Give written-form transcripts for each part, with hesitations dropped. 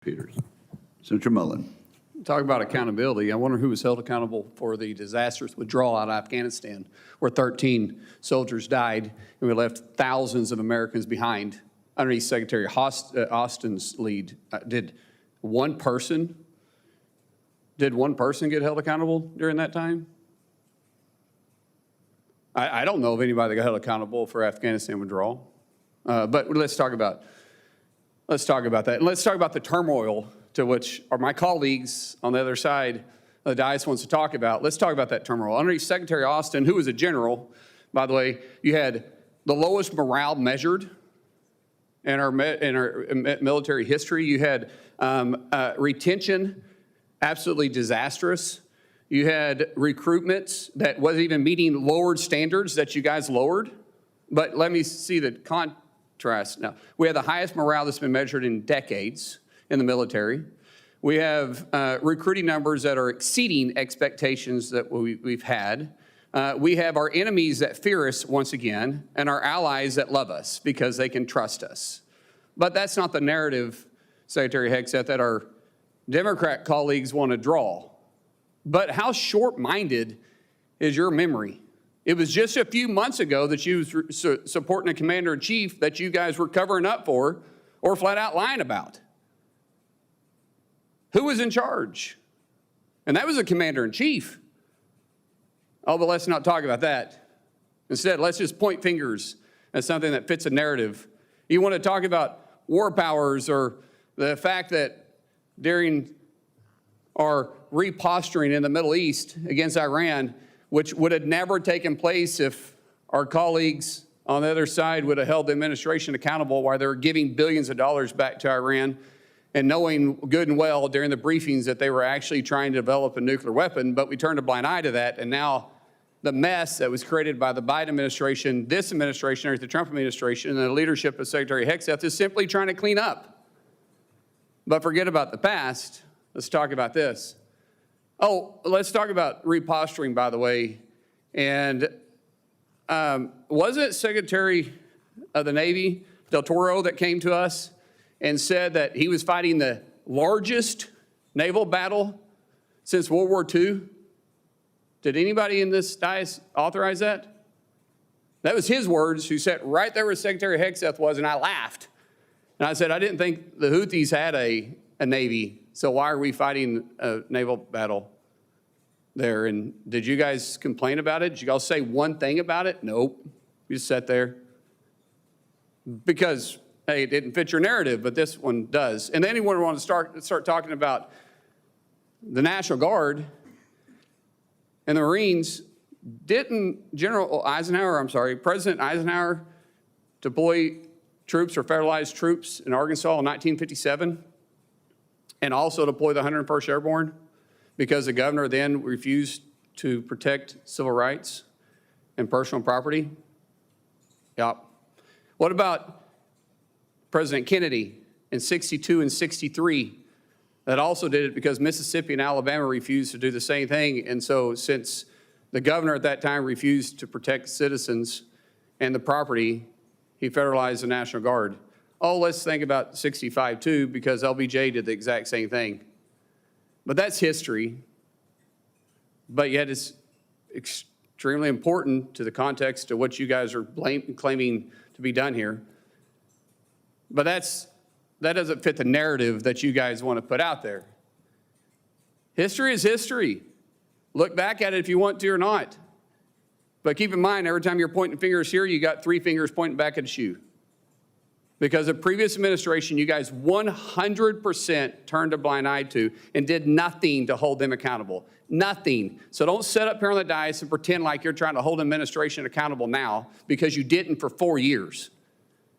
Peters. Senator Mullin. Talk about accountability. I wonder who was held accountable for the disastrous withdrawal out of Afghanistan, where 13 soldiers died and we left thousands of Americans behind underneath Secretary Austin's lead. Did one person get held accountable during that time? I don't know of anybody that got held accountable for Afghanistan withdrawal. But let's talk about that. And let's talk about the turmoil to which my colleagues on the other side of the dais wants to talk about. Let's talk about that turmoil. Underneath Secretary Austin, who was a general, by the way, you had the lowest morale measured in our military history. You had retention absolutely disastrous. You had recruitment that wasn't even meeting lowered standards that you guys lowered. But let me see the contrast now. We have the highest morale that's been measured in decades in the military. We have recruiting numbers that are exceeding expectations that we've had. We have our enemies that fear us once again, and our allies that love us because they can trust us. But that's not the narrative, Secretary Hegseth, that our Democrat colleagues want to draw. But how short-minded is your memory? It was just a few months ago that you were supporting a commander-in-chief that you guys were covering up for or flat out lying about. Who was in charge? And that was a commander-in-chief. Oh, but let's not talk about that. Instead, let's just point fingers at something that fits a narrative. You want to talk about war powers or the fact that during our reposturing in the Middle East against Iran, which would have never taken place if our colleagues on the other side would have held the administration accountable while they're giving billions of dollars back to Iran and knowing good and well during the briefings that they were actually trying to develop a nuclear weapon, but we turned a blind eye to that, and now the mess that was created by the Biden administration, this administration, or the Trump administration, and the leadership of Secretary Hegseth is simply trying to clean up. But forget about the past. Let's talk about this. Oh, let's talk about reposturing, by the way. And wasn't it Secretary of the Navy, Del Toro, that came to us and said that he was fighting the largest naval battle since World War II? Did anybody in this dais authorize that? That was his words, who sat right there where Secretary Hegseth was, and I laughed. And I said, I didn't think the Houthis had a Navy, so why are we fighting a naval battle there? And did you guys complain about it? Did you guys say one thing about it? Nope. You just sat there. Because, hey, it didn't fit your narrative, but this one does. And then anyone want to start talking about the National Guard and the Marines. Didn't President Eisenhower deploy troops or federalized troops in Arkansas in 1957 and also deploy the 101st Airborne because the governor then refused to protect civil rights and personal property? Yep. What about President Kennedy in 62 and 63 that also did it because Mississippi and Alabama refused to do the same thing? And so since the governor at that time refused to protect citizens and the property, he federalized the National Guard. Oh, let's think about 65 too, because LBJ did the exact same thing. But that's history. But yet it's extremely important to the context of what you guys are claiming to be done here. But that doesn't fit the narrative that you guys want to put out there. History is history. Look back at it if you want to or not. But keep in mind, every time you're pointing fingers here, you got 3 fingers pointing back at you. Because the previous administration, you guys 100% turned a blind eye to and did nothing to hold them accountable. Nothing. So don't sit up here on the dais and pretend like you're trying to hold administration accountable now because you didn't for 4 years.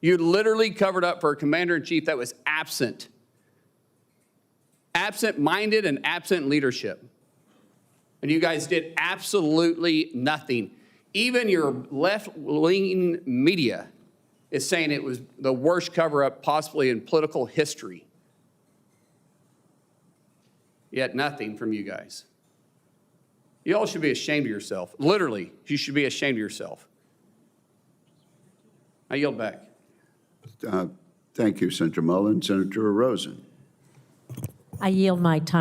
You literally covered up for a commander-in-chief that was absent. Absent-minded and absent leadership. And you guys did absolutely nothing. Even your left-leaning media is saying it was the worst cover-up possibly in political history. Yet nothing from you guys. You all should be ashamed of yourself. Literally, you should be ashamed of yourself. I yield back. Thank you, Senator Mullin. Senator Rosen. I yield my time.